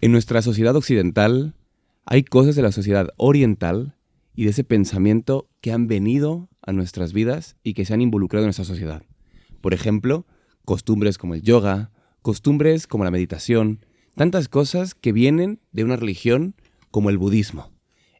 En nuestra sociedad occidental hay cosas de la sociedad oriental y de ese pensamiento que han venido a nuestras vidas y que se han involucrado en nuestra sociedad. Por ejemplo, costumbres como el yoga, costumbres como la meditación, tantas cosas que vienen de una religión como el budismo.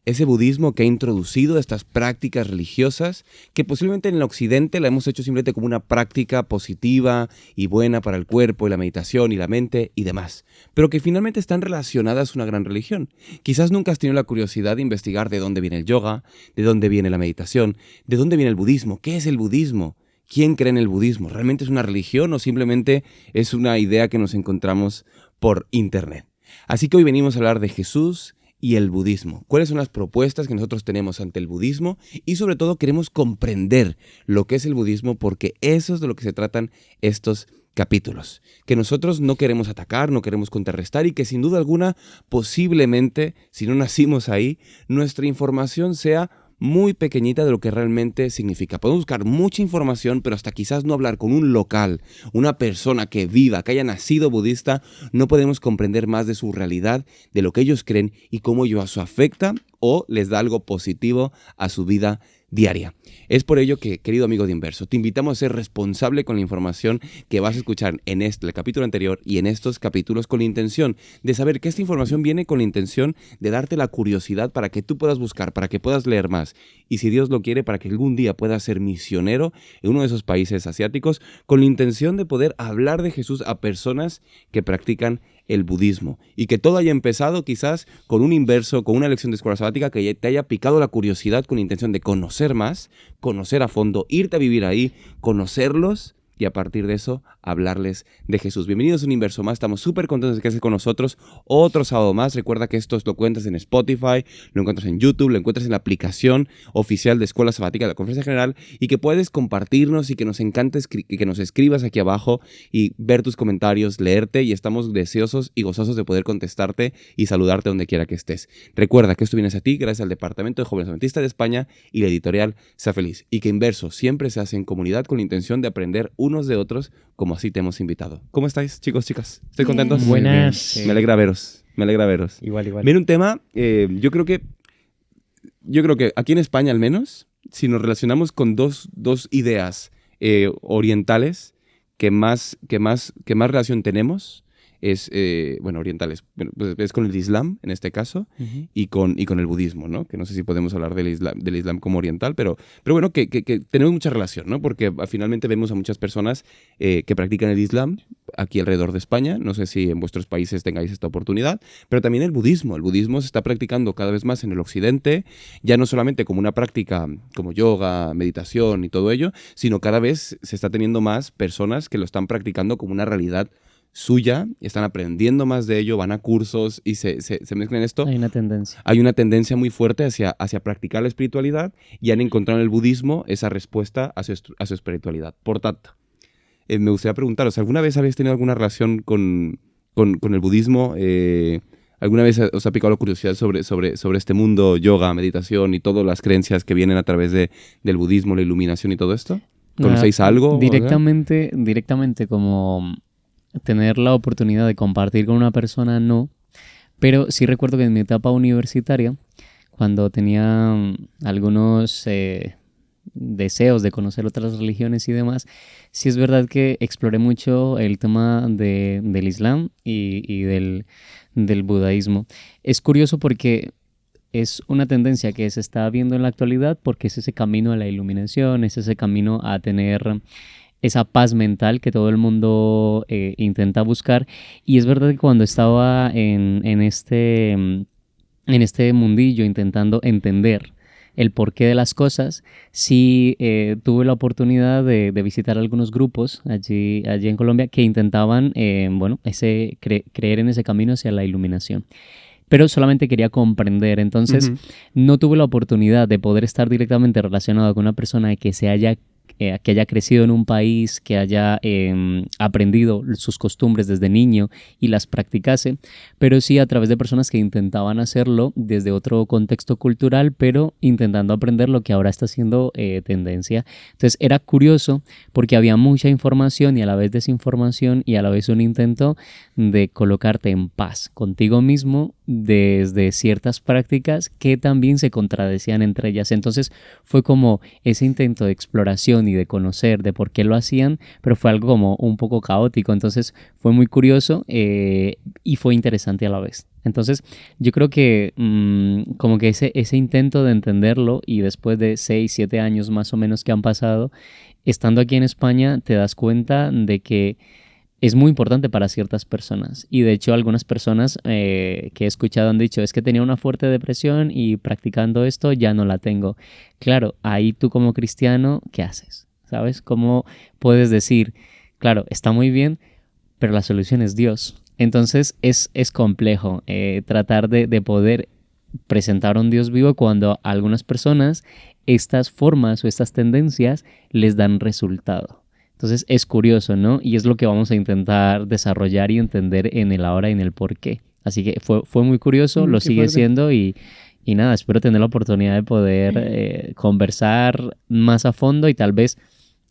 Ese budismo que ha introducido estas prácticas religiosas que posiblemente en el occidente la hemos hecho simplemente como una práctica positiva y buena para el cuerpo y la meditación y la mente y demás, pero que finalmente están relacionadas a una gran religión. Quizás nunca has tenido la curiosidad de investigar de dónde viene el yoga, de dónde viene la meditación, de dónde viene el budismo, qué es el budismo, quién cree en el budismo, ¿realmente es una religión o simplemente es una idea que nos encontramos por internet? Así que hoy venimos a hablar de Jesús y el budismo. ¿Cuáles son las propuestas que nosotros tenemos ante el budismo? Y sobre todo queremos comprender lo que es el budismo porque eso es de lo que se tratan estos capítulos. Que nosotros no queremos atacar, no queremos contrarrestar y que sin duda alguna, posiblemente, si no nacimos ahí, nuestra información sea muy pequeñita de lo que realmente significa. Podemos buscar mucha información, pero hasta quizás no hablar con un local, una persona que viva, que haya nacido budista, no podemos comprender más de su realidad, de lo que ellos creen y cómo ello afecta o les da algo positivo a su vida diaria. Es por ello que, querido amigo de Inverso, te invitamos a ser responsable con la información que vas a escuchar en el capítulo anterior y en estos capítulos con la intención de saber que esta información viene con la intención de darte la curiosidad para que tú puedas buscar, para que puedas leer más y si Dios lo quiere, para que algún día puedas ser misionero en uno de esos países asiáticos con la intención de poder hablar de Jesús a personas que practican el budismo y que todo haya empezado quizás con un inverso, con una lección de escuela sabática que te haya picado la curiosidad con la intención de conocer más, conocer a fondo, irte a vivir ahí, conocerlos y a partir de eso hablarles de Jesús. Bienvenidos a un Inverso más, estamos súper contentos de que estés con nosotros otro sábado más. Recuerda que esto lo encuentras en Spotify, lo encuentras en YouTube, lo encuentras en la aplicación oficial de Escuela Sabática de la Conferencia General y que puedes compartirnos y que nos encanta que nos escribas aquí abajo y ver tus comentarios, leerte y estamos deseosos y gozosos de poder contestarte y saludarte donde quiera que estés. Recuerda que esto viene a ti gracias al Departamento de Jóvenes Adventistas de España y la editorial Sea Feliz y que Inverso siempre se hace en comunidad con la intención de aprender unos de otros como así te hemos invitado. ¿Cómo estáis, chicos, chicas? ¿Estoy contentos? Buenas. Me alegra veros. Igual. Mira, un tema, yo creo que aquí en España al menos, si nos relacionamos con dos ideas orientales que más relación tenemos, es, orientales, pues es con el Islam en este caso, y con el budismo, ¿no? Que no sé si podemos hablar del Islam como oriental, pero bueno, que tenemos mucha relación, ¿no? Porque finalmente vemos a muchas personas que practican el Islam aquí alrededor de España, no sé si en vuestros países tengáis esta oportunidad, pero también el budismo se está practicando cada vez más en el occidente, ya no solamente como una práctica como yoga, meditación y todo ello, sino cada vez se está teniendo más personas que lo están practicando como una realidad suya, están aprendiendo más de ello, van a cursos y se mezclan en esto. Hay una tendencia. Hay una tendencia muy fuerte hacia practicar la espiritualidad y han encontrado en el budismo esa respuesta a su espiritualidad. Por tanto, me gustaría preguntaros, ¿alguna vez habéis tenido alguna relación con el budismo? ¿Alguna vez os ha picado la curiosidad sobre este mundo, yoga, meditación y todas las creencias que vienen a través del budismo, la iluminación y todo esto? ¿Conocéis algo? Directamente como tener la oportunidad de compartir con una persona, no. Pero sí recuerdo que en mi etapa universitaria, cuando tenía algunos deseos de conocer otras religiones y demás, sí es verdad que exploré mucho el tema del Islam y del budaísmo. Es curioso porque es una tendencia que se está viendo en la actualidad porque es ese camino a la iluminación, es ese camino a tener esa paz mental que todo el mundo intenta buscar. Y es verdad que cuando estaba en este mundillo intentando entender el porqué de las cosas, sí tuve la oportunidad de visitar algunos grupos allí en Colombia que intentaban creer en ese camino hacia la iluminación. Pero solamente quería comprender, entonces no tuve la oportunidad de poder estar directamente relacionado con una persona que se haya que haya crecido en un país, que haya aprendido sus costumbres desde niño y las practicase, pero sí a través de personas que intentaban hacerlo desde otro contexto cultural, pero intentando aprender lo que ahora está siendo tendencia. Entonces era curioso porque había mucha información y a la vez desinformación y a la vez un intento de colocarte en paz contigo mismo desde ciertas prácticas que también se contradecían entre ellas. Entonces fue como ese intento de exploración y de conocer de por qué lo hacían, pero fue algo como un poco caótico. Entonces fue muy curioso y fue interesante a la vez. Entonces yo creo que como que ese intento de entenderlo y después de 6, 7 años más o menos que han pasado, estando aquí en España te das cuenta de que es muy importante para ciertas personas. Y de hecho algunas personas que he escuchado han dicho, es que tenía una fuerte depresión y practicando esto ya no la tengo. Claro, ahí tú como cristiano, ¿qué haces? ¿Sabes? ¿Cómo puedes decir, claro, está muy bien, pero la solución es Dios? Entonces es complejo tratar de poder presentar a un Dios vivo cuando a algunas personas estas formas o estas tendencias les dan resultado. Entonces es curioso, ¿no? Y es lo que vamos a intentar desarrollar y entender en el ahora y en el por qué. Así que fue muy curioso, lo sigue siendo y nada, espero tener la oportunidad de poder conversar más a fondo y tal vez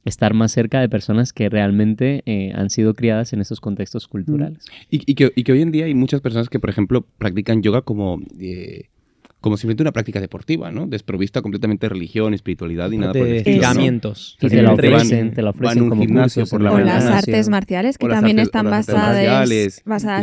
estar más cerca de personas que realmente han sido criadas en esos contextos culturales. Y que hoy en día hay muchas personas que, por ejemplo, practican yoga como simplemente una práctica deportiva, ¿no? Desprovista completamente de religión, espiritualidad y nada por el estilo. Estiramientos. Y te la ofrecen van a un como gimnasio cursos por la O mañana. las artes marciales, que también están basadas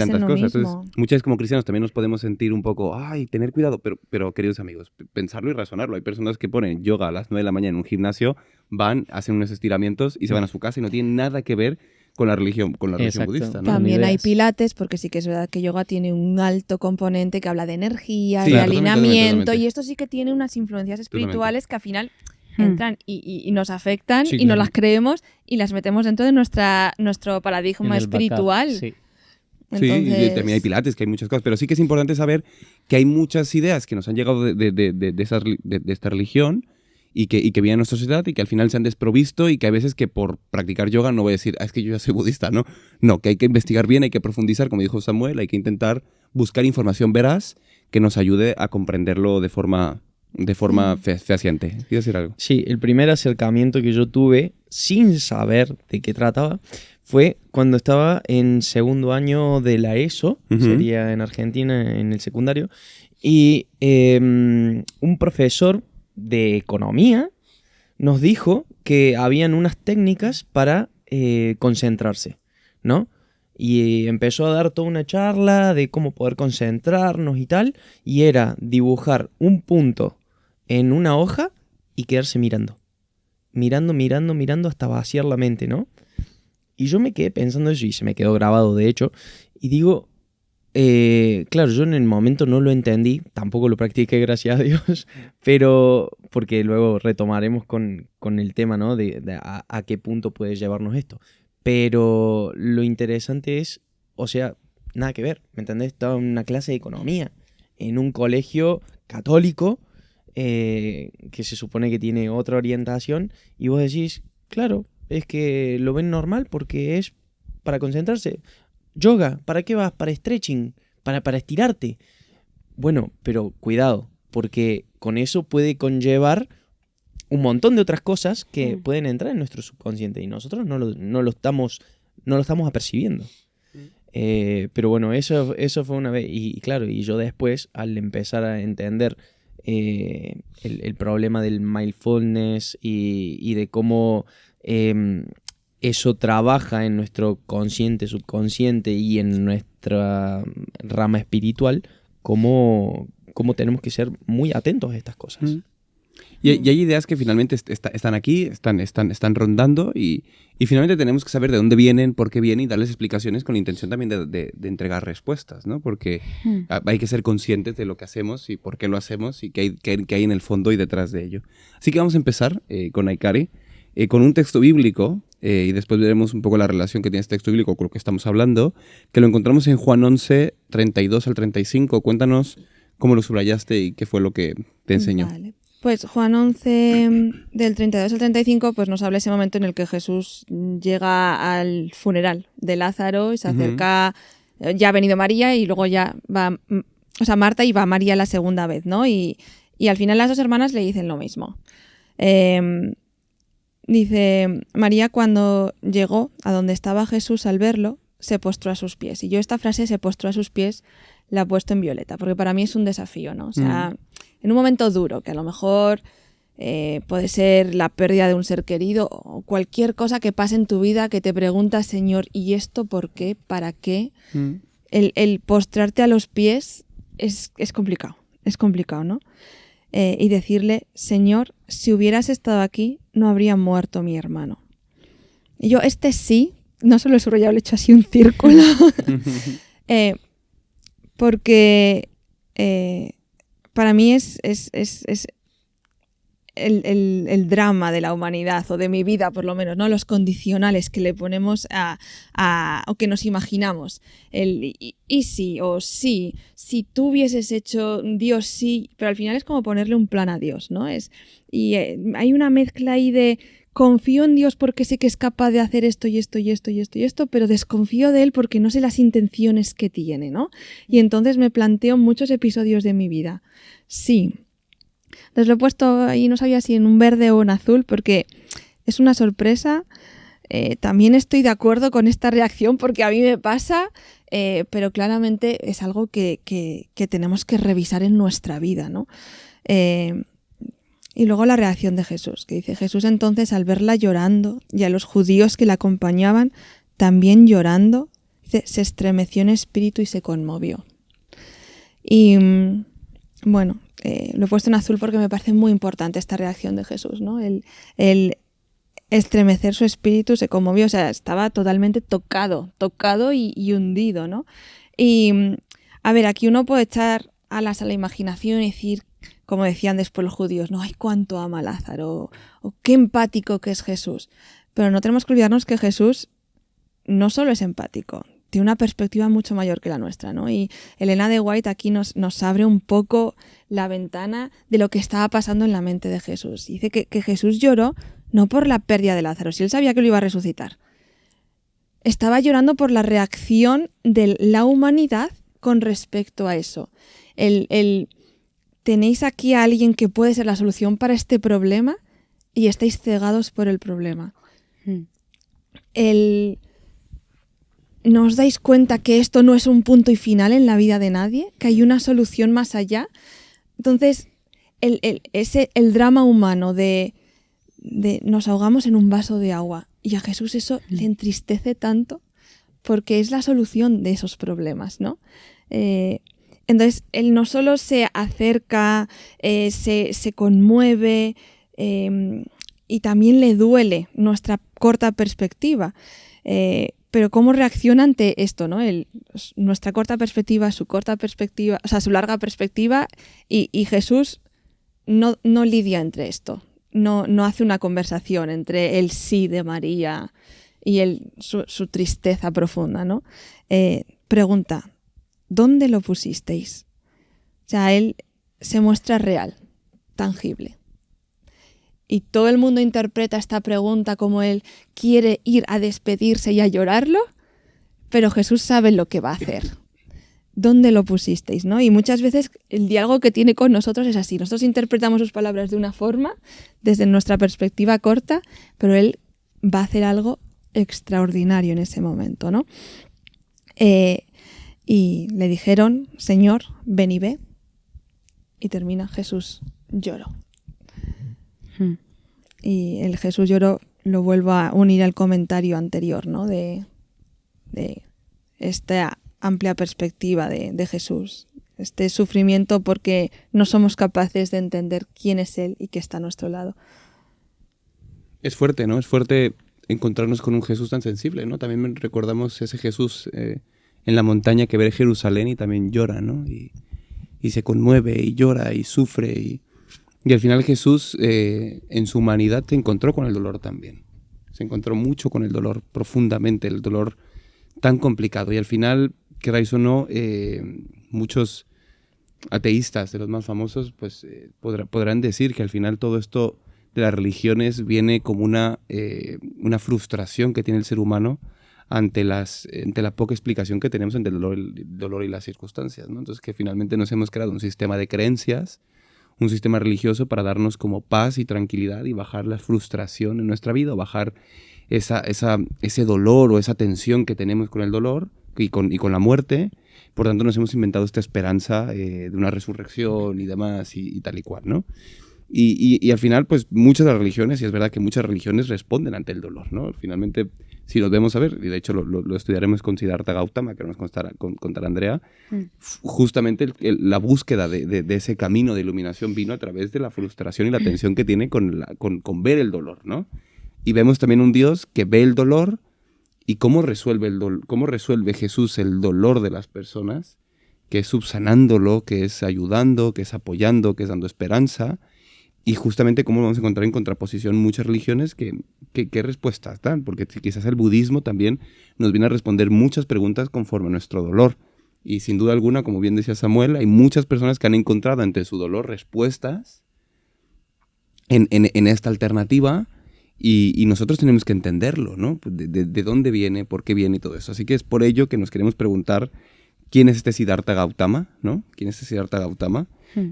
en lo mismo. Entonces, muchas veces como cristianos también nos podemos sentir un poco, tener cuidado, pero queridos amigos, pensarlo y razonarlo. Hay personas que ponen yoga a las 9 de la mañana en un gimnasio, van, hacen unos estiramientos y se van a su casa y no tienen nada que ver con la religión budista, ¿no? También hay pilates, porque sí que es verdad que yoga tiene un alto componente que habla de energía, Sí, de totalmente, alineamiento, totalmente. y esto sí que tiene unas influencias espirituales que al final entran y nos afectan y nos las creemos y las metemos dentro de nuestro paradigma espiritual. Backup, sí. Entonces... Sí, también hay pilates, que hay muchas cosas, pero sí que es importante saber que hay muchas ideas que nos han llegado de esta religión y que vienen a nuestra sociedad y que al final se han desprovisto y que hay veces que por practicar yoga no voy a decir, es que yo ya soy budista, ¿no? No, que hay que investigar bien, hay que profundizar, como dijo Samuel, hay que intentar buscar información veraz que nos ayude a comprenderlo de forma fehaciente. ¿Quieres decir algo? Sí, el primer acercamiento que yo tuve sin saber de qué trataba fue cuando estaba en segundo año de la ESO, sería en Argentina, en el secundario, y un profesor de economía nos dijo que habían unas técnicas para concentrarse, ¿no? Y empezó a dar toda una charla de cómo poder concentrarnos y tal, y era dibujar un punto en una hoja y quedarse mirando hasta vaciar la mente, ¿no? Y yo me quedé pensando eso y se me quedó grabado, de hecho, y digo, claro, yo en el momento no lo entendí, tampoco lo practiqué, gracias a Dios, pero porque luego retomaremos con el tema, ¿no? de a qué punto puede llevarnos esto. Pero lo interesante es, o sea, nada que ver, ¿me entendés? Estaba en una clase de economía, en un colegio católico, que se supone que tiene otra orientación, y vos decís, claro, es que lo ven normal porque es para concentrarse. Yoga, ¿para qué vas? Para stretching, para estirarte. Bueno, pero cuidado, porque con eso puede conllevar un montón de otras cosas que pueden entrar en nuestro subconsciente y nosotros no lo estamos apercibiendo. Pero bueno, eso fue una vez. Y claro, y yo después, al empezar a entender el problema del mindfulness y de cómo eso trabaja en nuestro consciente, subconsciente y en nuestra rama espiritual, cómo tenemos que ser muy atentos a estas cosas. Y hay ideas que finalmente están aquí, están rondando y finalmente tenemos que saber de dónde vienen, por qué vienen y darles explicaciones con la intención también de entregar respuestas, ¿no? Porque hay que ser conscientes de lo que hacemos y por qué lo hacemos y qué hay en el fondo y detrás de ello. Así que vamos a empezar con Aikari, con un texto bíblico y después veremos un poco la relación que tiene este texto bíblico con lo que estamos hablando, que lo encontramos en Juan 11, 32 al 35. Cuéntanos cómo lo subrayaste y qué fue lo que te enseñó. Vale. Pues Juan 11, del 32 al 35, pues nos habla ese momento en el que Jesús llega al funeral de Lázaro y se acerca, ya ha venido María y luego ya va, o sea, Marta y va María la segunda vez, ¿no? Y al final las dos hermanas le dicen lo mismo. Dice, María cuando llegó a donde estaba Jesús al verlo, se postró a sus pies. Y yo esta frase, se postró a sus pies, la he puesto en violeta, porque para mí es un desafío, ¿no? O sea, en un momento duro, que a lo mejor puede ser la pérdida de un ser querido o cualquier cosa que pase en tu vida que te preguntas, Señor, ¿y esto por qué? ¿Para qué? El postrarte a los pies es complicado, ¿no? Y decirle, Señor, si hubieras estado aquí, no habría muerto mi hermano. Y yo, sí, no solo he subrayado, le he hecho así un círculo, porque para mí es el drama de la humanidad, o de mi vida por lo menos, ¿no? Los condicionales que le ponemos o que nos imaginamos. Y sí, o sí, si tú hubieses hecho, Dios sí, pero al final es como ponerle un plan a Dios, ¿no? Hay una mezcla ahí de confío en Dios porque sé que es capaz de hacer esto y esto y esto y esto y esto, pero desconfío de Él porque no sé las intenciones que tiene, ¿no? Y entonces me planteo muchos episodios de mi vida. Sí. Entonces lo he puesto ahí, no sabía si en un verde o en azul, porque es una sorpresa. También estoy de acuerdo con esta reacción porque a mí me pasa, pero claramente es algo que tenemos que revisar en nuestra vida, ¿no? Y luego la reacción de Jesús, que dice, Jesús entonces al verla llorando y a los judíos que la acompañaban también llorando, dice, se estremeció en espíritu y se conmovió. Y bueno, lo he puesto en azul porque me parece muy importante esta reacción de Jesús, ¿no? El estremecer su espíritu, se conmovió, o sea, estaba totalmente tocado y hundido, ¿no? Y a ver, aquí uno puede echar alas a la imaginación y decir, como decían después los judíos, no, ay, cuánto ama a Lázaro, o qué empático que es Jesús. Pero no tenemos que olvidarnos que Jesús no solo es empático, tiene una perspectiva mucho mayor que la nuestra, ¿no? Y Elena de White aquí nos abre un poco la ventana de lo que estaba pasando en la mente de Jesús. Dice que Jesús lloró no por la pérdida de Lázaro, si él sabía que lo iba a resucitar. Estaba llorando por la reacción de la humanidad con respecto a eso. Tenéis aquí a alguien que puede ser la solución para este problema y estáis cegados por el problema. ¿No os dais cuenta que esto no es un punto y final en la vida de nadie? ¿Que hay una solución más allá? Entonces, el drama humano de nos ahogamos en un vaso de agua y a Jesús eso le entristece tanto porque es la solución de esos problemas, ¿no? Entonces, él no solo se acerca, se conmueve y también le duele nuestra corta perspectiva. Pero ¿cómo reacciona ante esto, ¿no? Nuestra corta perspectiva, su corta perspectiva, o sea, su larga perspectiva, y Jesús no lidia entre esto. No hace una conversación entre el sí de María y su tristeza profunda, ¿no? Pregunta, ¿dónde lo pusisteis? O sea, él se muestra real, tangible. Y todo el mundo interpreta esta pregunta como él quiere ir a despedirse y a llorarlo, pero Jesús sabe lo que va a hacer. ¿Dónde lo pusisteis? ¿No? Y muchas veces el diálogo que tiene con nosotros es así. Nosotros interpretamos sus palabras de una forma, desde nuestra perspectiva corta, pero él va a hacer algo extraordinario en ese momento, ¿no? Y le dijeron, Señor, ven y ve. Y termina, Jesús lloró. Y el Jesús lloró lo vuelvo a unir al comentario anterior, ¿no? De esta amplia perspectiva de Jesús. Este sufrimiento porque no somos capaces de entender quién es Él y que está a nuestro lado. Es fuerte, ¿no? Es fuerte encontrarnos con un Jesús tan sensible, ¿no? También recordamos ese Jesús en la montaña que ve Jerusalén y también llora, ¿no? Y se conmueve y llora y sufre. Y al final Jesús en su humanidad se encontró con el dolor también. Se encontró mucho con el dolor, profundamente, el dolor tan complicado. Y al final, queráis o no, muchos ateístas, de los más famosos, pues podrán decir que al final todo esto de las religiones viene como una frustración que tiene el ser humano ante la poca explicación que tenemos ante el dolor y las circunstancias, ¿no? Entonces que finalmente nos hemos creado un sistema de creencias, un sistema religioso para darnos como paz y tranquilidad y bajar la frustración en nuestra vida, o bajar ese dolor o esa tensión que tenemos con el dolor y con la muerte. Por tanto, nos hemos inventado esta esperanza de una resurrección y demás y tal y cual, ¿no? Y al final, pues muchas de las religiones, y es verdad que muchas religiones responden ante el dolor, ¿no? Finalmente, si nos vemos a ver, y de hecho lo estudiaremos con Siddhartha Gautama, que nos contará Andrea, justamente la búsqueda de ese camino de iluminación vino a través de la frustración y la tensión que tiene con ver el dolor, ¿no? Y vemos también un Dios que ve el dolor y cómo resuelve Jesús el dolor de las personas, que es subsanándolo, que es ayudando, que es apoyando, que es dando esperanza. Y justamente cómo vamos a encontrar en contraposición muchas religiones qué respuestas dan, porque quizás el budismo también nos viene a responder muchas preguntas conforme a nuestro dolor. Y sin duda alguna, como bien decía Samuel, hay muchas personas que han encontrado ante su dolor respuestas en esta alternativa, y nosotros tenemos que entenderlo, ¿no? De dónde viene, por qué viene y todo eso. Así que es por ello que nos queremos preguntar quién es este Siddhartha Gautama, ¿no? ¿Quién es este Siddhartha Gautama?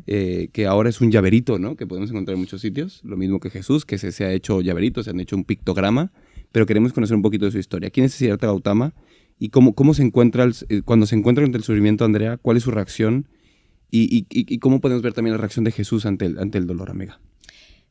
Que ahora es un llaverito, ¿no? Que podemos encontrar en muchos sitios, lo mismo que Jesús, que se ha hecho llaverito, se han hecho un pictograma, pero queremos conocer un poquito de su historia. ¿Quién es este Siddhartha Gautama? Y cómo se encuentra, cuando se encuentra ante el sufrimiento, Andrea, ¿cuál es su reacción? Y cómo podemos ver también la reacción de Jesús ante el dolor, amiga.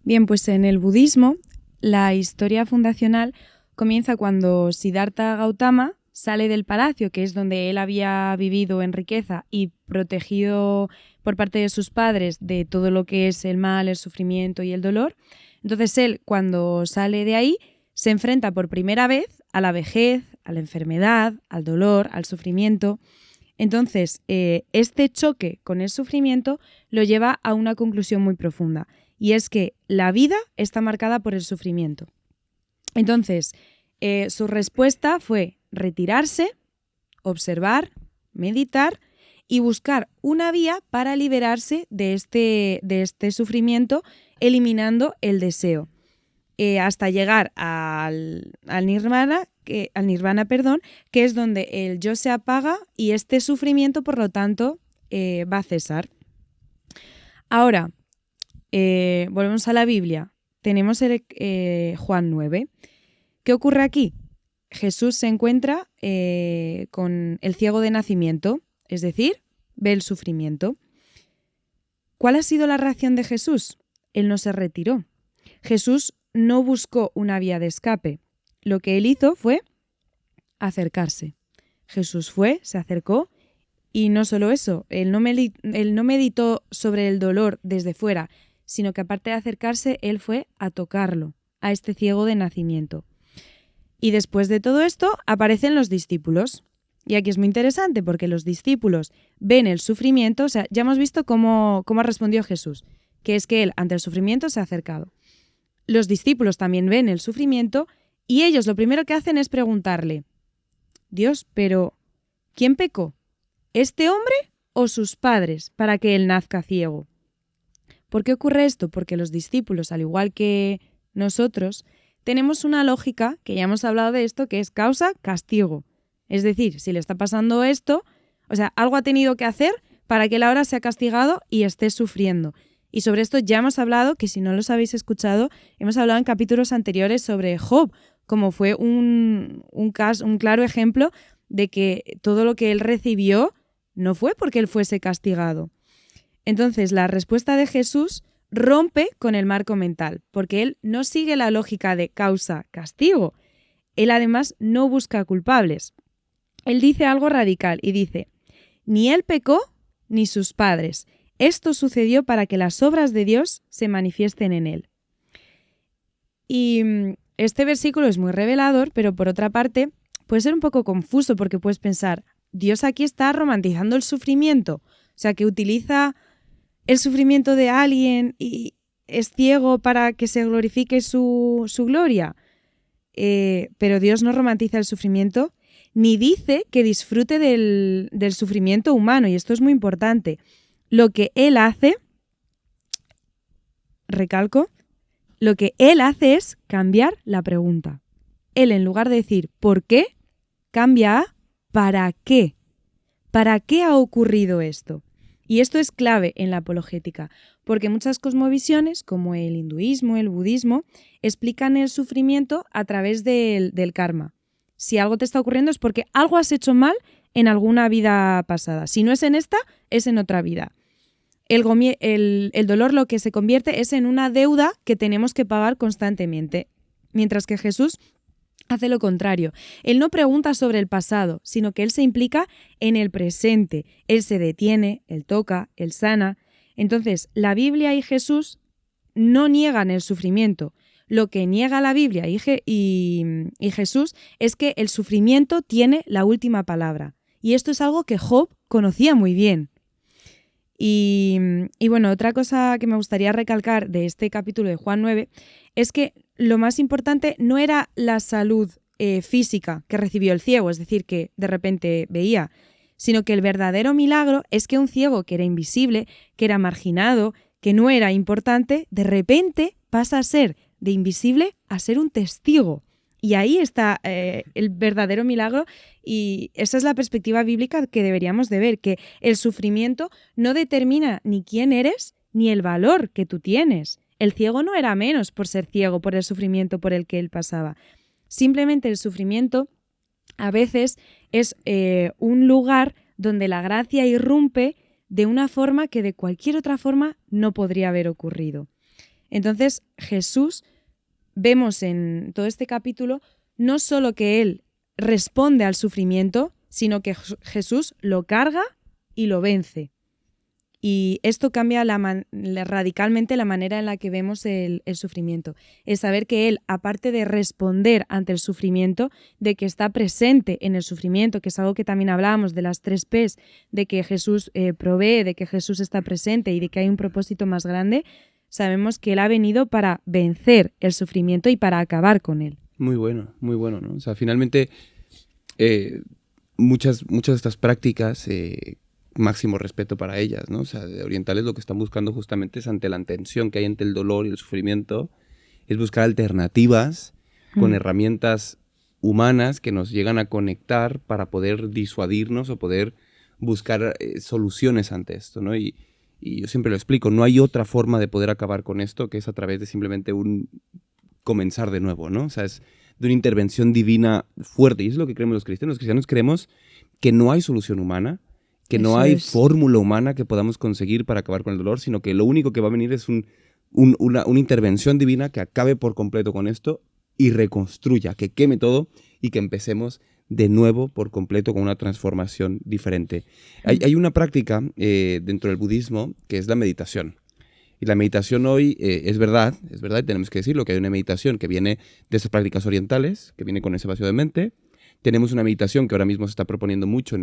Bien, pues en el budismo, la historia fundacional comienza cuando Siddhartha Gautama sale del palacio, que es donde él había vivido en riqueza y protegido por parte de sus padres de todo lo que es el mal, el sufrimiento y el dolor. Entonces él, cuando sale de ahí, se enfrenta por primera vez a la vejez, a la enfermedad, al dolor, al sufrimiento. Entonces, este choque con el sufrimiento lo lleva a una conclusión muy profunda, y es que la vida está marcada por el sufrimiento. Entonces, su respuesta fue retirarse, observar, meditar y buscar una vía para liberarse de este sufrimiento, eliminando el deseo, hasta llegar al nirvana, que es donde el yo se apaga y este sufrimiento, por lo tanto, va a cesar. Ahora, volvemos a la Biblia. Tenemos Juan 9. ¿Qué ocurre aquí? Jesús se encuentra con el ciego de nacimiento, es decir, ve el sufrimiento. ¿Cuál ha sido la reacción de Jesús? Él no se retiró. Jesús no buscó una vía de escape. Lo que él hizo fue acercarse. Jesús se acercó, y no solo eso, él no meditó sobre el dolor desde fuera, sino que aparte de acercarse, él fue a tocarlo, a este ciego de nacimiento. Y después de todo esto aparecen los discípulos. Y aquí es muy interesante porque los discípulos ven el sufrimiento, o sea, ya hemos visto cómo respondió Jesús, que es que él ante el sufrimiento se ha acercado. Los discípulos también ven el sufrimiento y ellos lo primero que hacen es preguntarle: Dios, pero ¿quién pecó? ¿Este hombre o sus padres para que él nazca ciego? ¿Por qué ocurre esto? Porque los discípulos, al igual que nosotros, tenemos una lógica, que ya hemos hablado de esto, que es causa-castigo. Es decir, si le está pasando esto, o sea, algo ha tenido que hacer para que él ahora sea castigado y esté sufriendo. Y sobre esto ya hemos hablado, que si no los habéis escuchado, hemos hablado en capítulos anteriores sobre Job, como fue un claro ejemplo de que todo lo que él recibió no fue porque él fuese castigado. Entonces, la respuesta de Jesús rompe con el marco mental, porque él no sigue la lógica de causa-castigo. Él además no busca culpables. Él dice algo radical y dice: ni él pecó ni sus padres. Esto sucedió para que las obras de Dios se manifiesten en él. Y este versículo es muy revelador, pero por otra parte puede ser un poco confuso, porque puedes pensar: Dios aquí está romantizando el sufrimiento, o sea, que utiliza el sufrimiento de alguien y es ciego para que se glorifique su gloria. Pero Dios no romantiza el sufrimiento, ni dice que disfrute del sufrimiento humano, y esto es muy importante. lo que él hace, recalco, lo que él hace es cambiar la pregunta. Él, en lugar de decir ¿por qué?, cambia a ¿para qué? ¿Para qué ha ocurrido esto? Y esto es clave en la apologética, porque muchas cosmovisiones, como el hinduismo, el budismo, explican el sufrimiento a través del karma. Si algo te está ocurriendo es porque algo has hecho mal en alguna vida pasada. Si no es en esta, es en otra vida. El dolor lo que se convierte es en una deuda que tenemos que pagar constantemente, mientras que Jesús hace lo contrario. Él no pregunta sobre el pasado, sino que él se implica en el presente. Él se detiene, él toca, él sana. Entonces, la Biblia y Jesús no niegan el sufrimiento. Lo que niega la Biblia y Jesús es que el sufrimiento tiene la última palabra. Y esto es algo que Job conocía muy bien. Y bueno, otra cosa que me gustaría recalcar de este capítulo de Juan 9 es que lo más importante no era la salud física que recibió el ciego, es decir, que de repente veía, sino que el verdadero milagro es que un ciego que era invisible, que era marginado, que no era importante, de repente pasa a ser de invisible a ser un testigo. Y ahí está el verdadero milagro, y esa es la perspectiva bíblica que deberíamos de ver, que el sufrimiento no determina ni quién eres ni el valor que tú tienes. El ciego no era menos por ser ciego, por el sufrimiento por el que él pasaba. Simplemente el sufrimiento a veces es un lugar donde la gracia irrumpe de una forma que de cualquier otra forma no podría haber ocurrido. Entonces Jesús, vemos en todo este capítulo, no solo que él responde al sufrimiento, sino que Jesús lo carga y lo vence. Y esto cambia radicalmente la manera en la que vemos el sufrimiento. Es saber que él, aparte de responder ante el sufrimiento, de que está presente en el sufrimiento, que es algo que también hablábamos de las 3 P's, de que Jesús provee, de que Jesús está presente y de que hay un propósito más grande, sabemos que él ha venido para vencer el sufrimiento y para acabar con él. Muy bueno, ¿no? O sea, finalmente muchas de estas prácticas, máximo respeto para ellas, ¿no? O sea, de orientales lo que están buscando justamente es, ante la tensión que hay entre el dolor y el sufrimiento, es buscar alternativas con herramientas humanas que nos llegan a conectar para poder disuadirnos o poder buscar soluciones ante esto, ¿no? Y yo siempre lo explico, no hay otra forma de poder acabar con esto que es a través de simplemente un comenzar de nuevo, ¿no? O sea, es de una intervención divina fuerte, y eso es lo que creemos los cristianos. Los cristianos creemos que no hay solución humana, que no hay fórmula humana que podamos conseguir para acabar con el dolor, sino que lo único que va a venir es una intervención divina que acabe por completo con esto y reconstruya, que queme todo y que empecemos de nuevo por completo con una transformación diferente. Hay una práctica dentro del budismo que es la meditación. Y la meditación hoy es verdad, y tenemos que decirlo, que hay una meditación que viene de esas prácticas orientales, que viene con ese vacío de mente. Tenemos una meditación que ahora mismo se está proponiendo mucho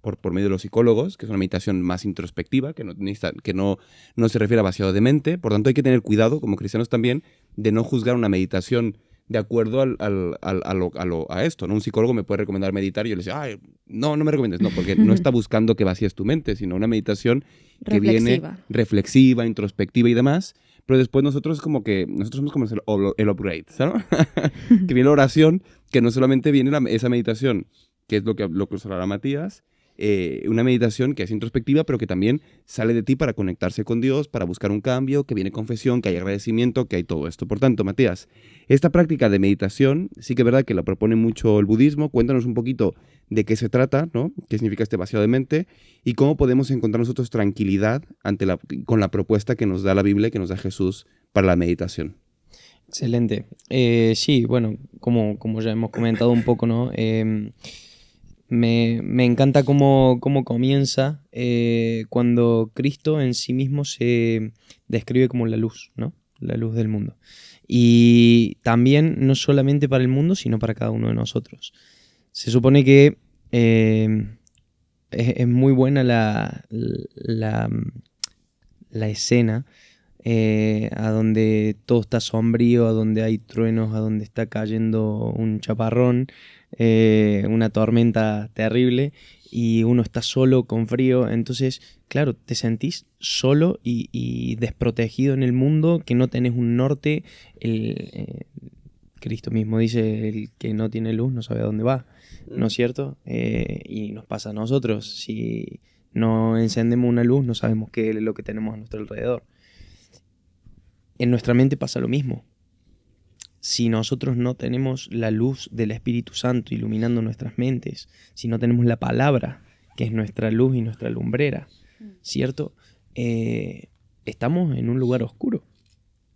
por medio de los psicólogos, que es una meditación más introspectiva, que no se refiere a vaciado de mente. Por tanto, hay que tener cuidado, como cristianos también, de no juzgar una meditación de acuerdo a esto, ¿no? Un psicólogo me puede recomendar meditar y yo le digo, no me recomiendes, no, porque no está buscando que vacíes tu mente, sino una meditación que viene reflexiva, introspectiva y demás. Pero después nosotros somos como el upgrade, ¿sabes? Que viene la oración, que no solamente viene esa meditación, que es lo que os hablará Matías, una meditación que es introspectiva, pero que también sale de ti para conectarse con Dios, para buscar un cambio, que viene confesión, que hay agradecimiento, que hay todo esto. Por tanto, Matías, esta práctica de meditación sí que es verdad que la propone mucho el budismo. Cuéntanos un poquito de qué se trata, ¿no? ¿Qué significa este vaciado de mente? Y cómo podemos encontrar nosotros tranquilidad con la propuesta que nos da la Biblia, que nos da Jesús para la meditación. Excelente. Sí, bueno, como ya hemos comentado un poco, ¿no? Me encanta cómo comienza cuando Cristo en sí mismo se describe como la luz, ¿no? La luz del mundo. Y también no solamente para el mundo, sino para cada uno de nosotros. Se supone que es muy buena la escena a donde todo está sombrío, a donde hay truenos, a donde está cayendo un chaparrón, una tormenta terrible, y uno está solo con frío. Entonces claro, te sentís solo y desprotegido en el mundo, que no tenés un norte. Cristo mismo dice, el que no tiene luz no sabe a dónde va, ¿no es cierto? Y nos pasa a nosotros, si no encendemos una luz no sabemos qué es lo que tenemos a nuestro alrededor. En nuestra mente pasa lo mismo. Si nosotros no tenemos la luz del Espíritu Santo iluminando nuestras mentes, si no tenemos la palabra, que es nuestra luz y nuestra lumbrera, ¿cierto? Estamos en un lugar oscuro.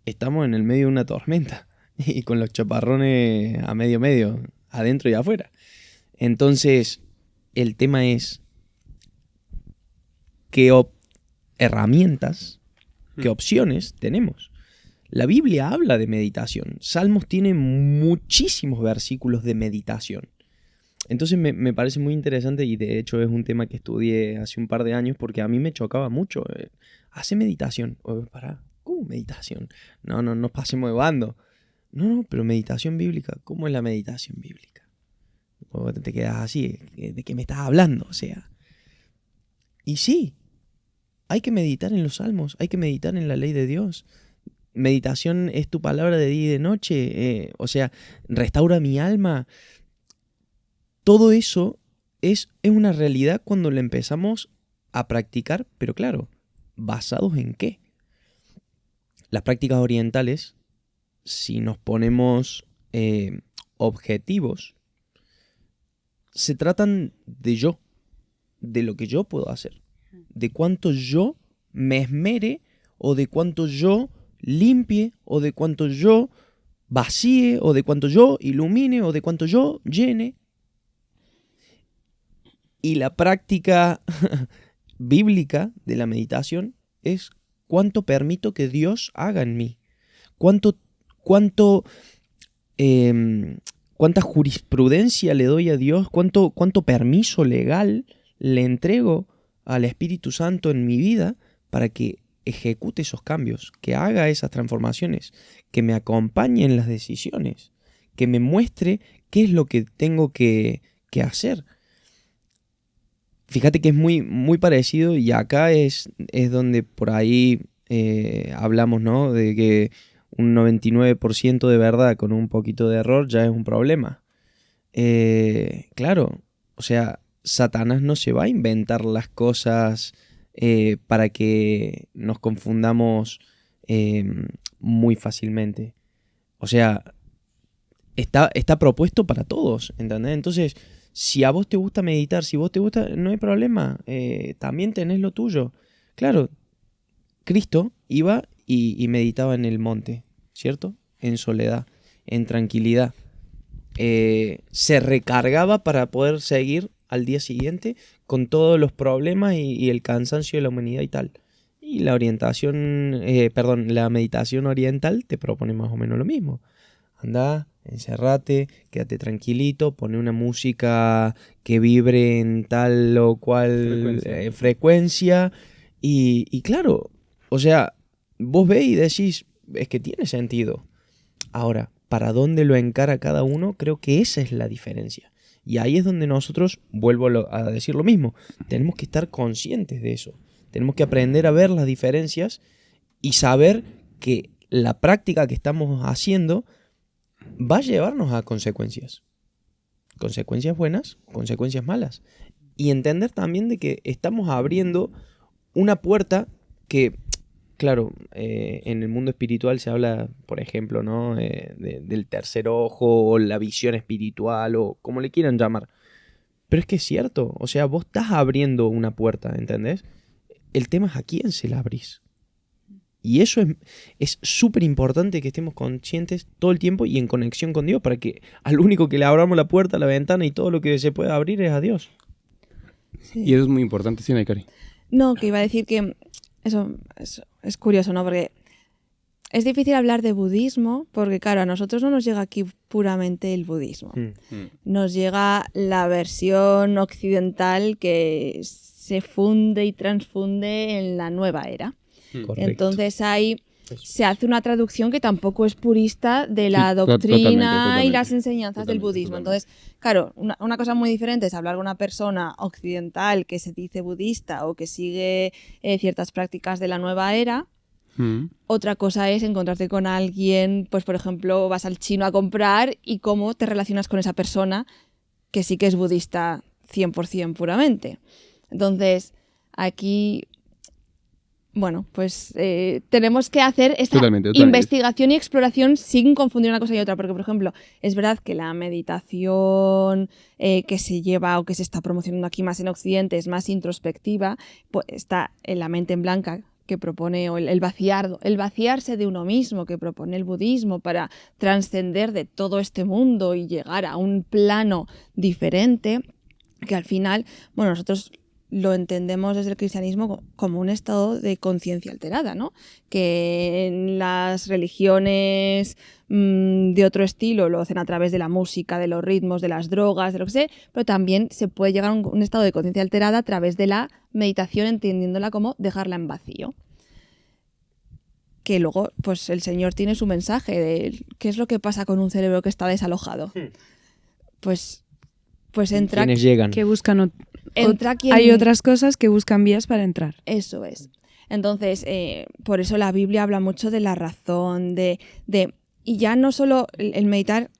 Estamos en el medio de una tormenta y con los chaparrones a medio, adentro y afuera. Entonces, el tema es qué herramientas, qué opciones tenemos. La Biblia habla de meditación. Salmos tiene muchísimos versículos de meditación. Entonces me parece muy interesante y de hecho es un tema que estudié hace un par de años porque a mí me chocaba mucho. Hace meditación. ¿Cómo meditación? No nos pasemos de bando. No, pero meditación bíblica. ¿Cómo es la meditación bíblica? O te quedas así, ¿de qué me estás hablando? O sea. Y sí, hay que meditar en los salmos, hay que meditar en la ley de Dios. Meditación es tu palabra de día y de noche, o sea, restaura mi alma. Todo eso es una realidad cuando lo empezamos a practicar, pero claro, ¿basados en qué? Las prácticas orientales, si nos ponemos objetivos, se tratan de yo, de lo que yo puedo hacer, de cuánto yo me esmere o de cuánto yo limpie o de cuánto yo vacíe o de cuánto yo ilumine o de cuánto yo llene. Y la práctica bíblica de la meditación es cuánto permito que Dios haga en mí, cuánta jurisprudencia le doy a Dios, cuánto permiso legal le entrego al Espíritu Santo en mi vida para que ejecute esos cambios, que haga esas transformaciones, que me acompañe en las decisiones, que me muestre qué es lo que tengo que hacer. Fíjate que es muy, muy parecido y acá es donde por ahí hablamos, ¿no? De que un 99% de verdad con un poquito de error ya es un problema. Claro, o sea, Satanás no se va a inventar las cosas para que nos confundamos muy fácilmente. O sea, está propuesto para todos, ¿entendés? Entonces, si a vos te gusta meditar, si vos te gusta, no hay problema, también tenés lo tuyo. Claro, Cristo iba y meditaba en el monte, ¿cierto? En soledad, en tranquilidad. Se recargaba para poder seguir al día siguiente con todos los problemas y el cansancio de la humanidad y tal. Y la la meditación oriental te propone más o menos lo mismo. Andá, encerrate, quédate tranquilito, pone una música que vibre en tal o cual frecuencia. Y claro, o sea, vos ves y decís, es que tiene sentido. Ahora, para dónde lo encara cada uno, creo que esa es la diferencia. Y ahí es donde nosotros, vuelvo a decir lo mismo, tenemos que estar conscientes de eso. Tenemos que aprender a ver las diferencias y saber que la práctica que estamos haciendo va a llevarnos a consecuencias. Consecuencias buenas, consecuencias malas. Y entender también de que estamos abriendo una puerta que, claro, en el mundo espiritual se habla, por ejemplo, ¿no? Del tercer ojo o la visión espiritual o como le quieran llamar. Pero es que es cierto, o sea, vos estás abriendo una puerta, ¿entendés? El tema es a quién se la abrís. Y eso es súper importante que estemos conscientes todo el tiempo y en conexión con Dios para que al único que le abramos la puerta, la ventana y todo lo que se pueda abrir es a Dios. Sí. Y eso es muy importante, ¿sí, Naikari? No, que iba a decir que eso es curioso, ¿no? Porque es difícil hablar de budismo porque, claro, a nosotros no nos llega aquí puramente el budismo. Nos llega la versión occidental que se funde y transfunde en la nueva era. Correcto. Entonces hay se hace una traducción que tampoco es purista de la Sí, doctrina totalmente. y las enseñanzas del Totalmente, budismo. totalmente. Entonces, claro, una cosa muy diferente es hablar con una persona occidental que se dice budista o que sigue ciertas prácticas de la nueva era. Mm. Otra cosa es encontrarte con alguien, pues por ejemplo, vas al chino a comprar y cómo te relacionas con esa persona que sí que es budista 100% puramente. Entonces, aquí, bueno, pues tenemos que hacer esta Totalmente. investigación y exploración sin confundir una cosa y otra, porque por ejemplo, es verdad que la meditación que se lleva o que se está promocionando aquí más en Occidente es más introspectiva, pues está en la mente en blanca que propone, o el vaciarse de uno mismo que propone el budismo para trascender de todo este mundo y llegar a un plano diferente, que al final, bueno, nosotros lo entendemos desde el cristianismo como un estado de conciencia alterada, ¿no? Que en las religiones de otro estilo lo hacen a través de la música, de los ritmos, de las drogas, de lo que sea, pero también se puede llegar a un estado de conciencia alterada a través de la meditación, entendiéndola como dejarla en vacío. Que luego, pues el Señor tiene su mensaje de qué es lo que pasa con un cerebro que está desalojado. Pues entra Quienes llegan. Que buscan quien... Hay otras cosas que buscan vías para entrar. Eso es. Entonces, por eso la Biblia habla mucho de la razón, y ya no solo el meditar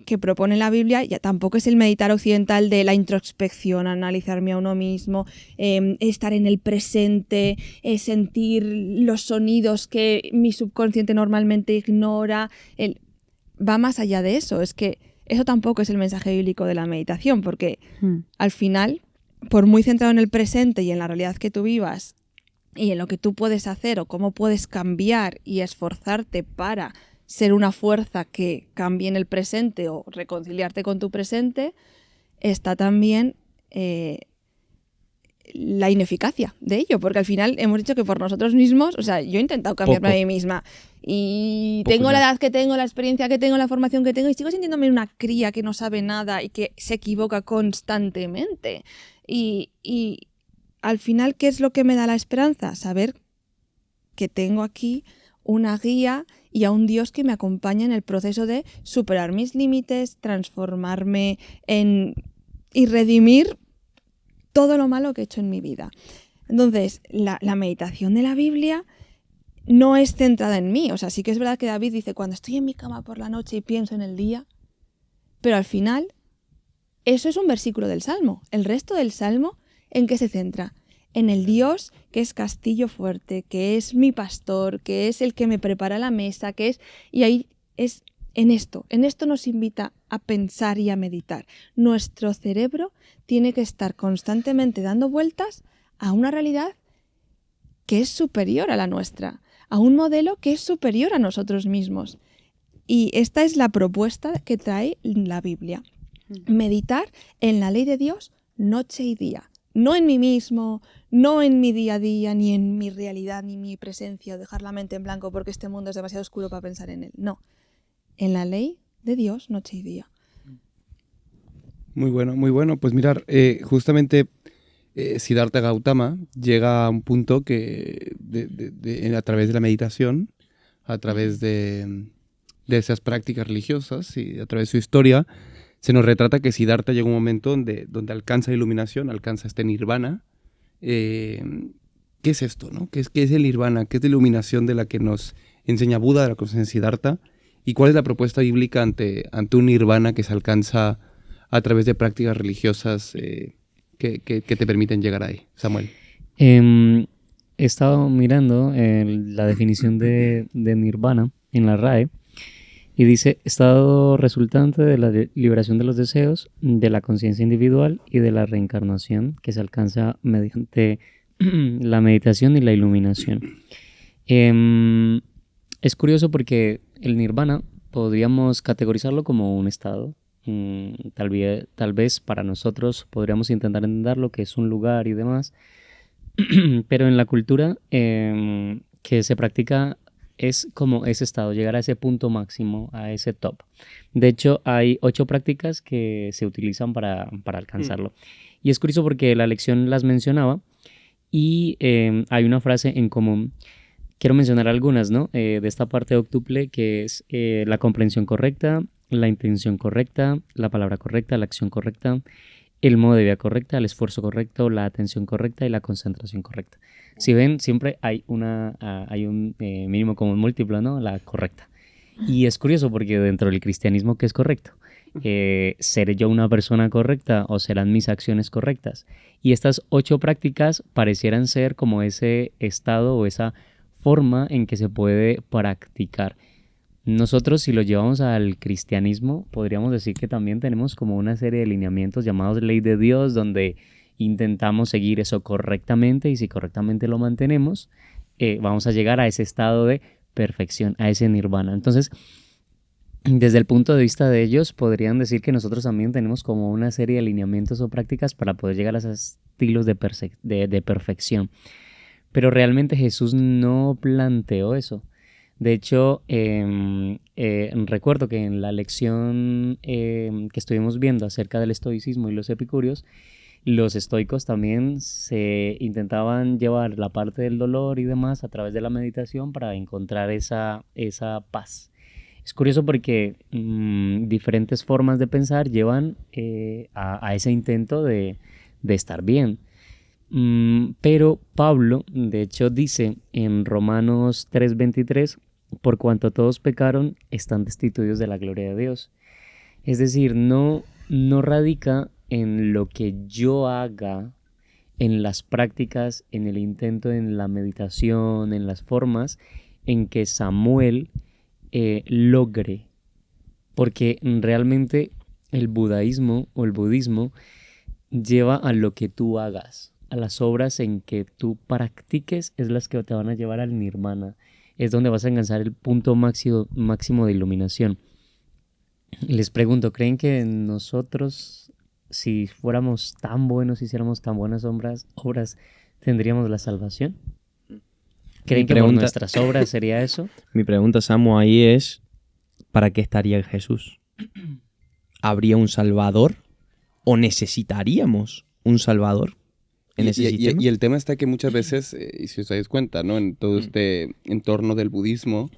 que propone la Biblia, ya tampoco es el meditar occidental de la introspección, analizarme a uno mismo, estar en el presente, sentir los sonidos que mi subconsciente normalmente ignora. Va más allá de eso, es que eso tampoco es el mensaje bíblico de la meditación, porque al final, por muy centrado en el presente y en la realidad que tú vivas y en lo que tú puedes hacer o cómo puedes cambiar y esforzarte para ser una fuerza que cambie en el presente o reconciliarte con tu presente, está también la ineficacia de ello, porque al final hemos dicho que por nosotros mismos, o sea, yo he intentado cambiarme a mí misma y Poco tengo ya. la edad que tengo, la experiencia que tengo, la formación que tengo y sigo sintiéndome una cría que no sabe nada y que se equivoca constantemente. Y al final, ¿qué es lo que me da la esperanza? Saber que tengo aquí una guía y a un Dios que me acompaña en el proceso de superar mis límites, transformarme y redimir todo lo malo que he hecho en mi vida. Entonces, la meditación de la Biblia no es centrada en mí. O sea, sí que es verdad que David dice, cuando estoy en mi cama por la noche y pienso en el día, pero al final, eso es un versículo del Salmo. El resto del Salmo, ¿en qué se centra? En el Dios que es castillo fuerte, que es mi pastor, que es el que me prepara la mesa, que es... Y ahí es en esto nos invita a pensar y a meditar. Nuestro cerebro tiene que estar constantemente dando vueltas a una realidad que es superior a la nuestra, a un modelo que es superior a nosotros mismos. Y esta es la propuesta que trae la Biblia. Meditar en la ley de Dios noche y día. No en mí mismo, no en mi día a día, ni en mi realidad, ni mi presencia, o dejar la mente en blanco porque este mundo es demasiado oscuro para pensar en él. No, en la ley de Dios noche y día. Muy bueno, muy bueno. Pues mirar, justamente Siddhartha Gautama llega a un punto que a través de la meditación, a través de esas prácticas religiosas y a través de su historia, se nos retrata que Siddhartha llega un momento donde alcanza iluminación, alcanza este nirvana. ¿Qué es esto, no? ¿Qué es el nirvana? ¿Qué es la iluminación de la que nos enseña Buda, de la que nos enseña Siddhartha? ¿Y cuál es la propuesta bíblica ante un nirvana que se alcanza a través de prácticas religiosas que te permiten llegar ahí? Samuel. He estado mirando la definición de nirvana en la RAE y dice estado resultante de la liberación de los deseos, de la conciencia individual y de la reencarnación que se alcanza mediante la meditación y la iluminación. Es curioso porque el nirvana podríamos categorizarlo como un estado. Tal vez para nosotros podríamos intentar entender lo que es un lugar y demás, pero en la cultura que se practica es como ese estado, llegar a ese punto máximo, a ese top. De hecho, hay 8 prácticas que se utilizan para alcanzarlo. Y es curioso porque la lección las mencionaba y hay una frase en común quiero mencionar algunas, ¿no? De esta parte óctuple, que es la comprensión correcta, la intención correcta, la palabra correcta, la acción correcta, el modo de vida correcta, el esfuerzo correcto, la atención correcta y la concentración correcta. Si ven, siempre hay un mínimo común múltiplo, ¿no? La correcta. Y es curioso porque dentro del cristianismo, ¿qué es correcto? ¿Seré yo una persona correcta o serán mis acciones correctas? Y estas 8 prácticas parecieran ser como ese estado o esa forma en que se puede practicar. Nosotros, si lo llevamos al cristianismo, podríamos decir que también tenemos como una serie de lineamientos llamados ley de Dios, donde intentamos seguir eso correctamente, y si correctamente lo mantenemos, vamos a llegar a ese estado de perfección, a ese nirvana. Entonces, desde el punto de vista de ellos, podrían decir que nosotros también tenemos como una serie de lineamientos o prácticas para poder llegar a esos estilos de perfección. Pero realmente Jesús no planteó eso. De hecho, recuerdo que en la lección que estuvimos viendo acerca del estoicismo y los epicúreos, los estoicos también se intentaban llevar la parte del dolor y demás a través de la meditación para encontrar esa paz. Es curioso porque diferentes formas de pensar llevan a ese intento de estar bien. Pero Pablo, de hecho, dice en Romanos 3:23, por cuanto todos pecaron, están destituidos de la gloria de Dios. Es decir, no radica en lo que yo haga, en las prácticas, en el intento, en la meditación, en las formas en que Samuel logre. Porque realmente el budaísmo o el budismo lleva a lo que tú hagas, a las obras en que tú practiques, es las que te van a llevar al nirvana. Es donde vas a alcanzar el punto máximo de iluminación. Les pregunto, ¿creen que nosotros, si fuéramos tan buenos, hiciéramos tan buenas obras, tendríamos la salvación? ¿Creen que por nuestras obras sería eso? Mi pregunta, Samu, ahí es, ¿para qué estaría Jesús? ¿Habría un Salvador? ¿O necesitaríamos un Salvador en ese sistema? Y el tema está que muchas veces, y si os dais cuenta, ¿no? En todo este entorno del budismo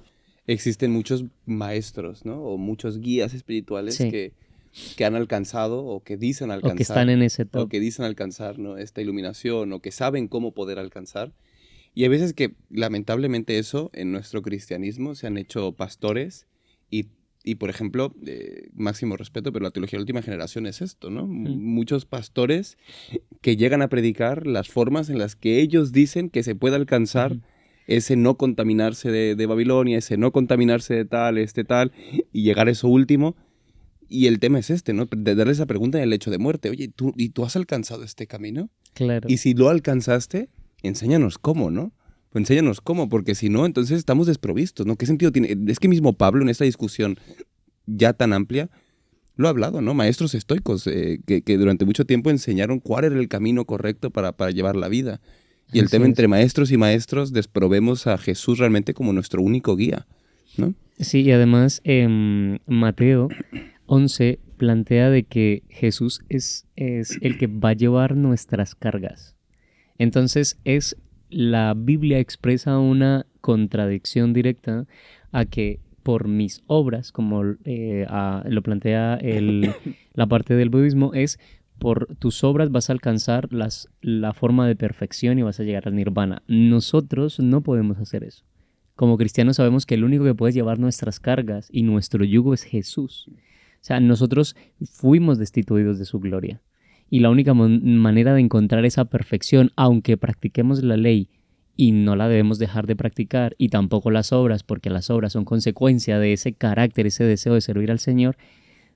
existen muchos maestros, ¿no? O muchos guías espirituales que han alcanzado o que dicen alcanzar. O que están en ese top. O que dicen alcanzar, ¿no? Esta iluminación, o que saben cómo poder alcanzar. Y hay veces que, lamentablemente, eso en nuestro cristianismo se han hecho pastores y por ejemplo, máximo respeto, pero la teología de la última generación es esto, ¿no? Muchos pastores que llegan a predicar las formas en las que ellos dicen que se puede alcanzar ese no contaminarse de Babilonia, ese no contaminarse de tal, y llegar a eso último. Y el tema es este, ¿no? De darle esa pregunta en el lecho de muerte. Oye, ¿tú has alcanzado este camino? Claro. Y si lo alcanzaste, enséñanos cómo, ¿no? Pues enséñanos cómo, porque si no, entonces estamos desprovistos, ¿no? ¿Qué sentido tiene? Es que mismo Pablo en esta discusión ya tan amplia lo ha hablado, ¿no? Maestros estoicos que durante mucho tiempo enseñaron cuál era el camino correcto para llevar la vida. Y el tema entre maestros y maestros desprovemos a Jesús realmente como nuestro único guía, ¿no? Sí, y además Mateo 11 plantea de que Jesús es el que va a llevar nuestras cargas. Entonces la Biblia expresa una contradicción directa a que por mis obras, como lo plantea la parte del budismo, es por tus obras vas a alcanzar la forma de perfección y vas a llegar al nirvana. Nosotros no podemos hacer eso. Como cristianos sabemos que el único que puede llevar nuestras cargas y nuestro yugo es Jesús. O sea, nosotros fuimos destituidos de su gloria. Y la única manera de encontrar esa perfección, aunque practiquemos la ley, y no la debemos dejar de practicar, y tampoco las obras, porque las obras son consecuencia de ese carácter, ese deseo de servir al Señor,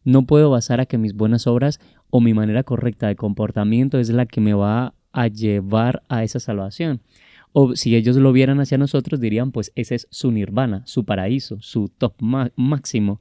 no puedo basar a que mis buenas obras o mi manera correcta de comportamiento es la que me va a llevar a esa salvación. O si ellos lo vieran hacia nosotros, dirían, pues ese es su nirvana, su paraíso, su top máximo.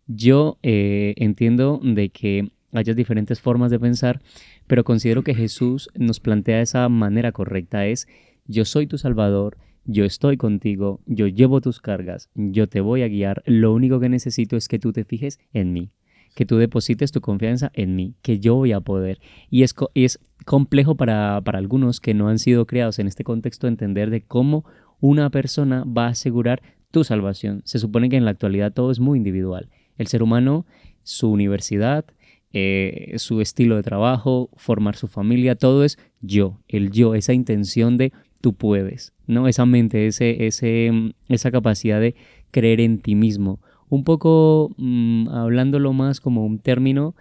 Yo entiendo de que haya diferentes formas de pensar, pero considero que Jesús nos plantea esa manera correcta, es yo soy tu Salvador, yo estoy contigo, yo llevo tus cargas, yo te voy a guiar, lo único que necesito es que tú te fijes en mí, que tú deposites tu confianza en mí, que yo voy a poder. Y es complejo para algunos que no han sido criados en este contexto entender de cómo una persona va a asegurar tu salvación. Se supone que en la actualidad todo es muy individual. El ser humano, su universidad, su estilo de trabajo, formar su familia, todo es yo, el yo, esa intención de tú puedes, ¿no? Esa mente, esa capacidad de creer en ti mismo. Un poco hablándolo más como un término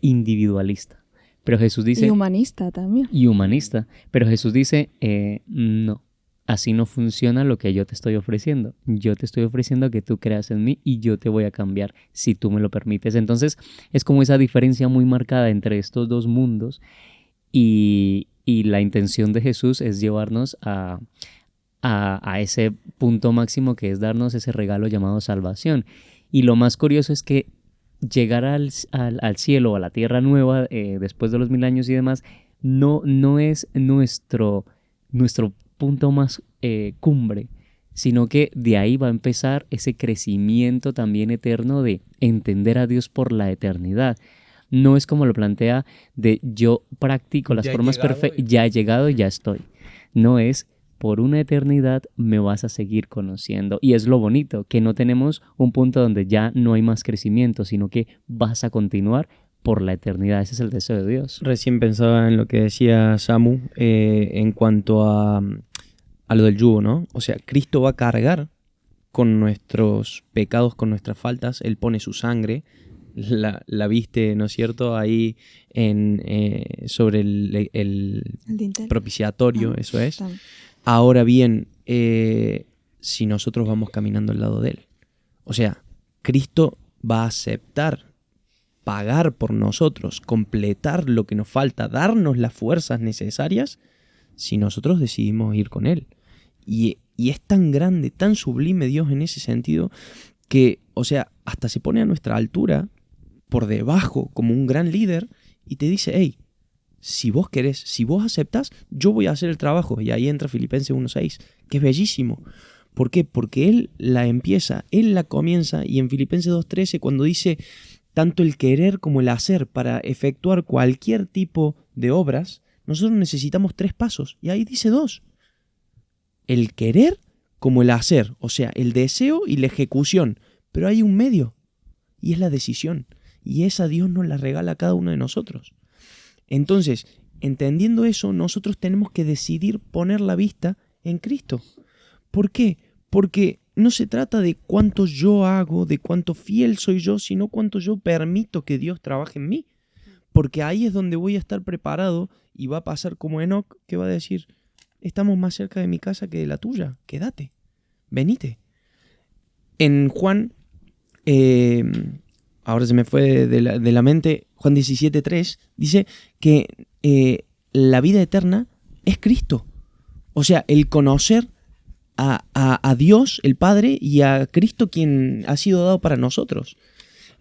individualista. Pero Jesús dice... Y humanista también. Y humanista. Pero Jesús dice, no, así no funciona lo que yo te estoy ofreciendo. Yo te estoy ofreciendo que tú creas en mí y yo te voy a cambiar si tú me lo permites. Entonces es como esa diferencia muy marcada entre estos dos mundos y la intención de Jesús es llevarnos a ese punto máximo que es darnos ese regalo llamado salvación. Y lo más curioso es que llegar al cielo, a la tierra nueva, después de los 1000 años y demás, no es nuestro punto más cumbre, sino que de ahí va a empezar ese crecimiento también eterno de entender a Dios por la eternidad. No es como lo plantea de yo practico las formas perfectas, ya he llegado y ya estoy. No es por una eternidad me vas a seguir conociendo. Y es lo bonito, que no tenemos un punto donde ya no hay más crecimiento, sino que vas a continuar por la eternidad. Ese es el deseo de Dios. Recién pensaba en lo que decía Samu en cuanto a lo del yugo, ¿no? O sea, Cristo va a cargar con nuestros pecados, con nuestras faltas. Él pone su sangre, la viste, ¿no es cierto? Ahí sobre el dintel. propiciatorio, eso es. También. Ahora bien, si nosotros vamos caminando al lado de Él. O sea, Cristo va a aceptar, pagar por nosotros, completar lo que nos falta, darnos las fuerzas necesarias si nosotros decidimos ir con Él. Y es tan grande, tan sublime Dios en ese sentido que, o sea, hasta se pone a nuestra altura, por debajo, como un gran líder, y te dice, hey, si vos querés, si vos aceptás, yo voy a hacer el trabajo. Y ahí entra Filipenses 1:6, que es bellísimo. ¿Por qué? Porque Él la empieza, Él la comienza, y en Filipenses 2:13, cuando dice tanto el querer como el hacer para efectuar cualquier tipo de obras, nosotros necesitamos 3 pasos, y ahí dice 2. El querer como el hacer, o sea, el deseo y la ejecución, pero hay un medio, y es la decisión, y esa Dios nos la regala a cada uno de nosotros. Entonces, entendiendo eso, nosotros tenemos que decidir poner la vista en Cristo. ¿Por qué? Porque no se trata de cuánto yo hago, de cuánto fiel soy yo, sino cuánto yo permito que Dios trabaje en mí. Porque ahí es donde voy a estar preparado y va a pasar como Enoc, que va a decir, estamos más cerca de mi casa que de la tuya, quédate, venite. En Juan, ahora se me fue de la mente, Juan 17:3, dice que la vida eterna es Cristo. O sea, el conocer a Dios, el Padre, y a Cristo quien ha sido dado para nosotros.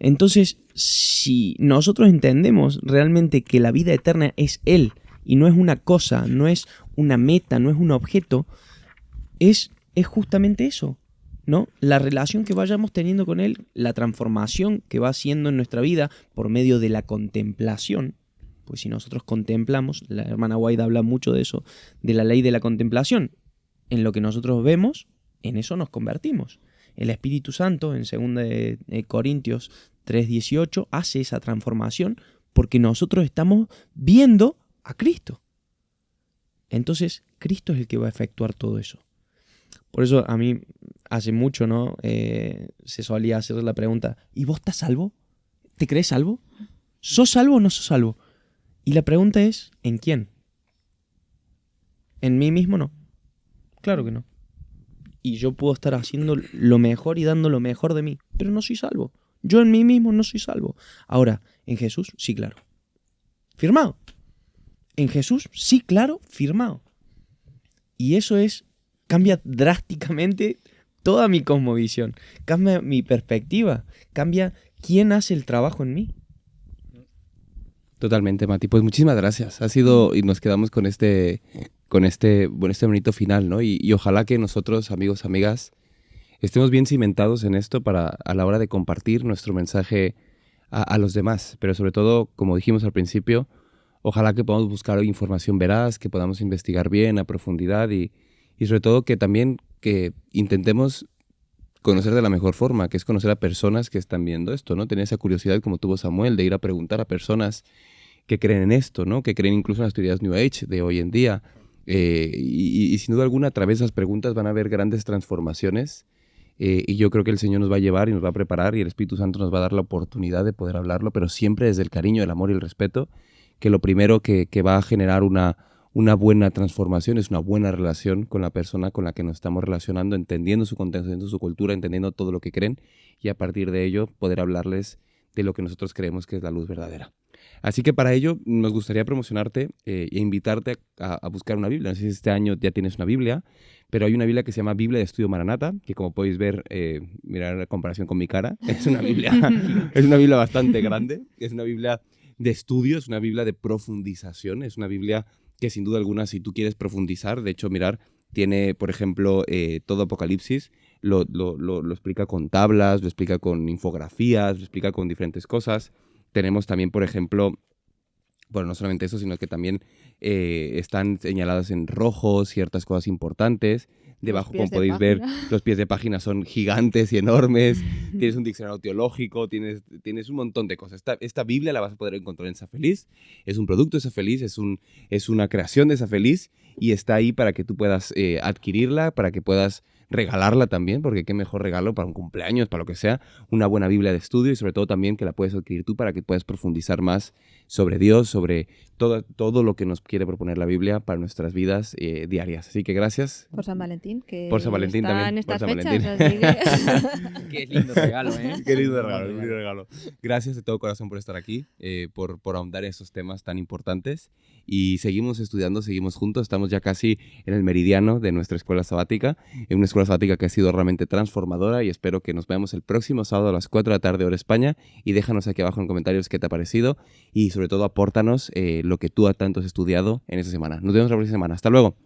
Entonces, si nosotros entendemos realmente que la vida eterna es Él, y no es una cosa, no es una meta, no es un objeto, es justamente eso, ¿no? La relación que vayamos teniendo con Él, la transformación que va haciendo en nuestra vida por medio de la contemplación. Pues si nosotros contemplamos, la hermana Guaida habla mucho de eso, de la ley de la contemplación. En lo que nosotros vemos, en eso nos convertimos. El Espíritu Santo, en 2 Corintios 3:18, hace esa transformación porque nosotros estamos viendo a Cristo. Entonces, Cristo es el que va a efectuar todo eso. Por eso a mí hace mucho, ¿no? Se solía hacer la pregunta, ¿y vos estás salvo? ¿Te crees salvo? ¿Sos salvo o no sos salvo? Y la pregunta es, ¿en quién? ¿En mí mismo? No. Claro que no. Y yo puedo estar haciendo lo mejor y dando lo mejor de mí, pero no soy salvo. Yo en mí mismo no soy salvo. Ahora, en Jesús, sí, claro. Firmado. En Jesús, sí, claro, firmado. Y eso cambia drásticamente toda mi cosmovisión, cambia mi perspectiva, cambia quién hace el trabajo en mí. Totalmente, Mati. Pues muchísimas gracias. Ha sido, y nos quedamos con este bonito final, ¿no? Y ojalá que nosotros, amigos, amigas, estemos bien cimentados en esto a la hora de compartir nuestro mensaje a los demás. Pero sobre todo, como dijimos al principio, ojalá que podamos buscar información veraz, que podamos investigar bien a profundidad y y sobre todo que también que intentemos conocer de la mejor forma, que es conocer a personas que están viendo esto, ¿no? Tener esa curiosidad como tuvo Samuel de ir a preguntar a personas que creen en esto, ¿no? Que creen incluso en las teorías New Age de hoy en día. Y sin duda alguna, a través de esas preguntas van a haber grandes transformaciones. Y yo creo que el Señor nos va a llevar y nos va a preparar y el Espíritu Santo nos va a dar la oportunidad de poder hablarlo, pero siempre desde el cariño, el amor y el respeto, que lo primero que va a generar una buena transformación es una buena relación con la persona con la que nos estamos relacionando, entendiendo su contexto, entendiendo su cultura, entendiendo todo lo que creen y a partir de ello poder hablarles de lo que nosotros creemos que es la luz verdadera. Así que para ello nos gustaría promocionarte e invitarte a buscar una Biblia. No sé si este año ya tienes una Biblia, pero hay una Biblia que se llama Biblia de Estudio Maranata, que como podéis ver, mirar la comparación con mi cara, es una Biblia bastante grande, es una Biblia de estudio, es una Biblia de profundización, es una Biblia que sin duda alguna, si tú quieres profundizar, de hecho, mirar, tiene, por ejemplo, todo Apocalipsis, lo explica con tablas, lo explica con infografías, lo explica con diferentes cosas. Tenemos también, por ejemplo, bueno, no solamente eso, sino que también están señaladas en rojo ciertas cosas importantes. Debajo, como podéis ver, los pies de página son gigantes y enormes. Tienes un diccionario teológico, tienes un montón de cosas. Esta Biblia la vas a poder encontrar en Safeliz. Es un producto de Safeliz, es una creación de Safeliz y está ahí para que tú puedas adquirirla, para que puedas regalarla también, porque qué mejor regalo para un cumpleaños, para lo que sea, una buena Biblia de estudio y sobre todo también que la puedes adquirir tú para que puedas profundizar más sobre Dios, sobre todo lo que nos quiere proponer la Biblia para nuestras vidas diarias. Así que gracias. Por San Valentín, que por San Valentín está también, en estas por San fechas, Valentín. así que... Qué lindo regalo, ¿eh? Qué lindo regalo, qué lindo regalo. Gracias de todo corazón por estar aquí, por ahondar en esos temas tan importantes. Y seguimos estudiando, seguimos juntos. Estamos ya casi en el meridiano de nuestra escuela sabática. En una escuela sabática que ha sido realmente transformadora y espero que nos veamos el próximo sábado a las 4 de la tarde, hora España. Y déjanos aquí abajo en comentarios qué te ha parecido y sobre todo apórtanos lo que tú tanto has estudiado en esta semana. Nos vemos la próxima semana. Hasta luego.